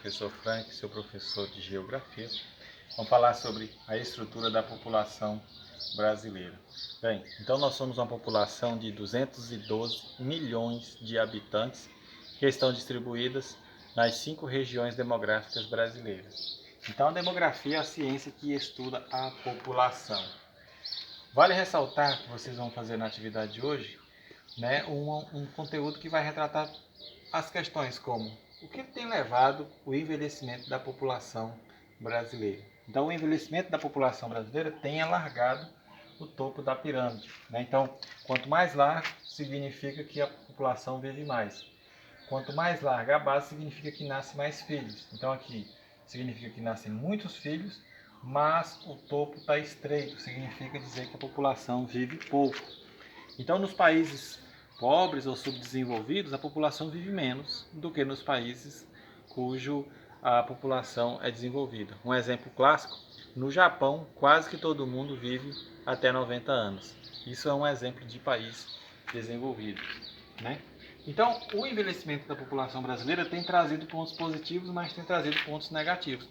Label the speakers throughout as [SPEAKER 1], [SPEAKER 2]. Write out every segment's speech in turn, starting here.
[SPEAKER 1] professor Frank, seu professor de Geografia. Vamos falar sobre a estrutura da população brasileira. Bem, então nós somos uma população de 212 milhões de habitantes que estão distribuídas nas 5 regiões demográficas brasileiras. Então a demografia é a ciência que estuda a população. Vale ressaltar que vocês vão fazer na atividade de hoje, né, um conteúdo que vai retratar as questões como o que tem levado o envelhecimento da população brasileira. Então, o envelhecimento da população brasileira tem alargado o topo da pirâmide, né? Então, quanto mais largo, significa que a população vive mais. Quanto mais larga a base, significa que nasce mais filhos. Então, aqui significa que nascem muitos filhos, mas o topo está estreito, significa dizer que a população vive pouco. Então, nos países pobres ou subdesenvolvidos, a população vive menos do que nos países cujo a população é desenvolvida. Um exemplo clássico, no Japão, quase que todo mundo vive até 90 anos. Isso é um exemplo de país desenvolvido, né? Então, o envelhecimento da população brasileira tem trazido pontos positivos, mas tem trazido pontos negativos.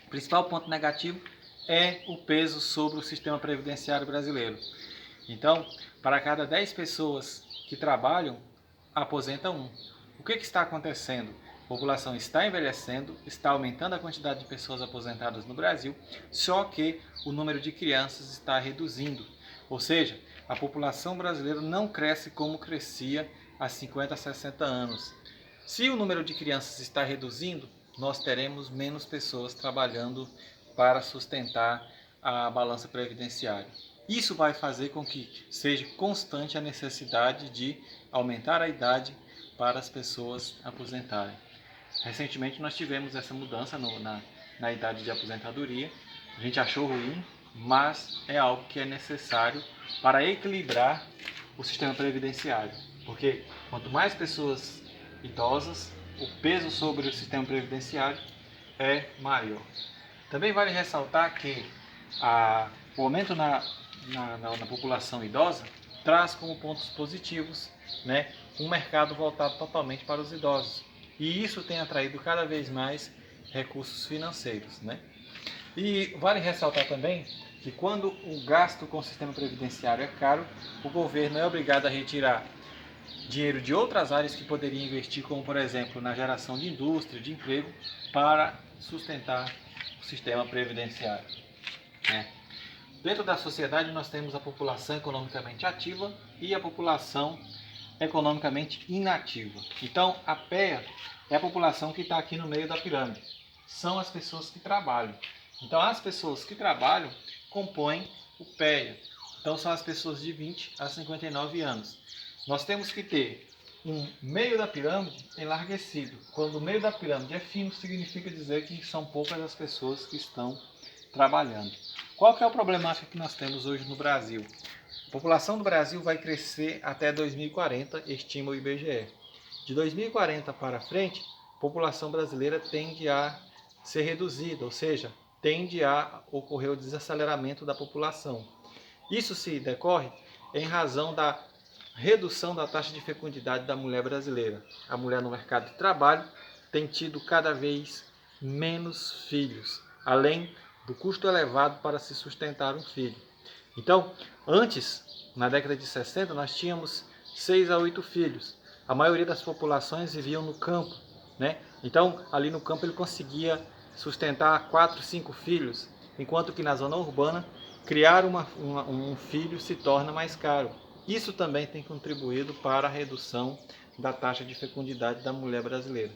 [SPEAKER 1] O principal ponto negativo é o peso sobre o sistema previdenciário brasileiro. Então, para cada 10 pessoas que trabalham, aposenta um. O que está acontecendo? A população está envelhecendo, está aumentando a quantidade de pessoas aposentadas no Brasil, só que o número de crianças está reduzindo. Ou seja, a população brasileira não cresce como crescia há 50, 60 anos. Se o número de crianças está reduzindo, nós teremos menos pessoas trabalhando para sustentar a balança previdenciária. Isso vai fazer com que seja constante a necessidade de aumentar a idade para as pessoas aposentarem. Recentemente nós tivemos essa mudança na idade de aposentadoria. A gente achou ruim, mas é algo que é necessário para equilibrar o sistema previdenciário. Porque quanto mais pessoas idosas, o peso sobre o sistema previdenciário é maior. Também vale ressaltar que o aumento na população idosa traz como pontos positivos, né, um mercado voltado totalmente para os idosos. E isso tem atraído cada vez mais recursos financeiros, né? E vale ressaltar também que quando o gasto com o sistema previdenciário é caro, o governo é obrigado a retirar dinheiro de outras áreas que poderia investir, como por exemplo na geração de indústria, de emprego, para sustentar o sistema previdenciário, né? Dentro da sociedade nós temos a população economicamente ativa e a população economicamente inativa. Então a PEA é a população que está aqui no meio da pirâmide. São as pessoas que trabalham. Então as pessoas que trabalham compõem o PEA. Então são as pessoas de 20 a 59 anos. Nós temos que ter um meio da pirâmide enlarguecido. Quando o meio da pirâmide é fino, significa dizer que são poucas as pessoas que estão trabalhando. Qual que é a problemática que nós temos hoje no Brasil? A população do Brasil vai crescer até 2040, estima o IBGE. De 2040 para frente, a população brasileira tende a ser reduzida, ou seja, tende a ocorrer o desaceleramento da população. Isso se decorre em razão da redução da taxa de fecundidade da mulher brasileira. A mulher no mercado de trabalho tem tido cada vez menos filhos, além do custo elevado para se sustentar um filho. Então, antes, na década de 60, nós tínhamos 6 a 8 filhos. A maioria das populações viviam no campo, né? Então, ali no campo ele conseguia sustentar 4, 5 filhos, enquanto que na zona urbana, criar um filho se torna mais caro. Isso também tem contribuído para a redução da taxa de fecundidade da mulher brasileira.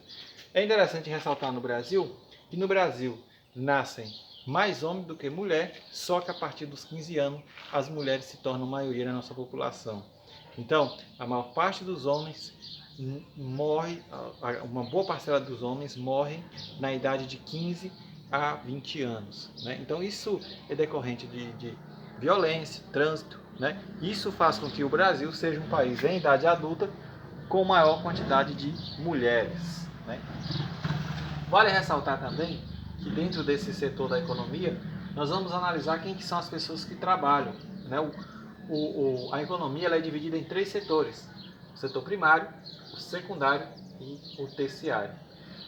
[SPEAKER 1] É interessante ressaltar no Brasil que no Brasil nascem mais homens do que mulher, só que a partir dos 15 anos as mulheres se tornam maioria na nossa população. Então, a maior parte dos homens morre, uma boa parcela dos homens morrem na idade de 15 a 20 anos, né? Então isso é decorrente de violência, trânsito, né? Isso faz com que o Brasil seja um país em idade adulta com maior quantidade de mulheres, né? Vale ressaltar também que dentro desse setor da economia, nós vamos analisar quem que são as pessoas que trabalham, né? A economia ela é dividida em 3 setores: o setor primário, o secundário e o terciário.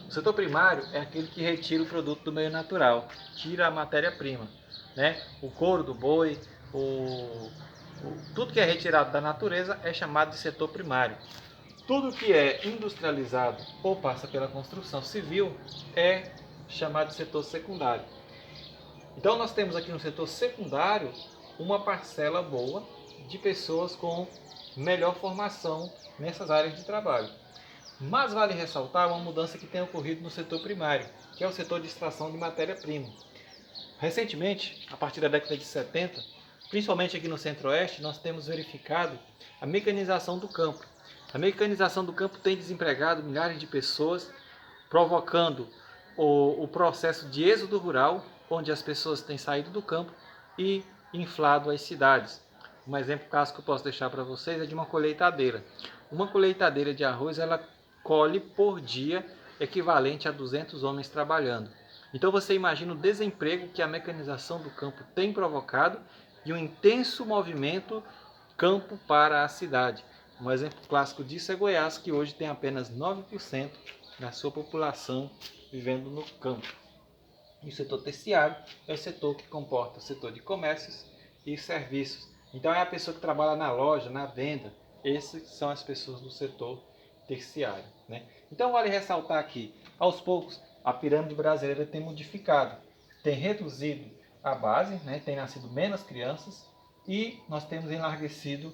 [SPEAKER 1] O setor primário é aquele que retira o produto do meio natural, tira a matéria-prima, né? O couro do boi, tudo que é retirado da natureza é chamado de setor primário. Tudo que é industrializado ou passa pela construção civil é chamado de setor secundário. Então nós temos aqui no setor secundário uma parcela boa de pessoas com melhor formação nessas áreas de trabalho. Mas vale ressaltar uma mudança que tem ocorrido no setor primário, que é o setor de extração de matéria-prima. Recentemente, a partir da década de 70, principalmente aqui no Centro-Oeste, nós temos verificado a mecanização do campo. A mecanização do campo tem desempregado milhares de pessoas, provocando o processo de êxodo rural, onde as pessoas têm saído do campo e inflado as cidades. Um exemplo clássico que eu posso deixar para vocês é de uma colheitadeira. Uma colheitadeira de arroz, ela colhe por dia equivalente a 200 homens trabalhando. Então você imagina o desemprego que a mecanização do campo tem provocado e o intenso movimento campo para a cidade. Um exemplo clássico disso é Goiás, que hoje tem apenas 9% da sua população vivendo no campo. E o setor terciário é o setor que comporta o setor de comércios e serviços. Então é a pessoa que trabalha na loja, na venda. Essas são as pessoas do setor terciário, né? Então vale ressaltar aqui, aos poucos a pirâmide brasileira tem modificado, tem reduzido a base, né? Tem nascido menos crianças e nós temos enlarguecido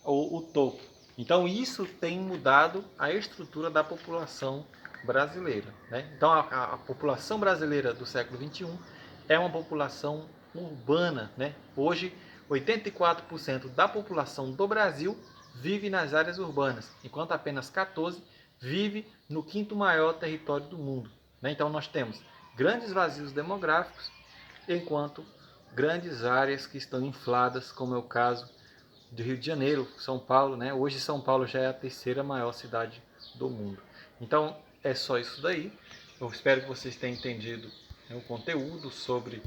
[SPEAKER 1] o topo. Então isso tem mudado a estrutura da população brasileira, né? Então a população brasileira do século XXI é uma população urbana, né? Hoje 84% da população do Brasil vive nas áreas urbanas, enquanto apenas 14% vive no quinto maior território do mundo, né? Então nós temos grandes vazios demográficos, enquanto grandes áreas que estão infladas, como é o caso do Rio de Janeiro, São Paulo, né? Hoje São Paulo já é a terceira maior cidade do mundo. Então é só isso daí. Eu espero que vocês tenham entendido, né, o conteúdo sobre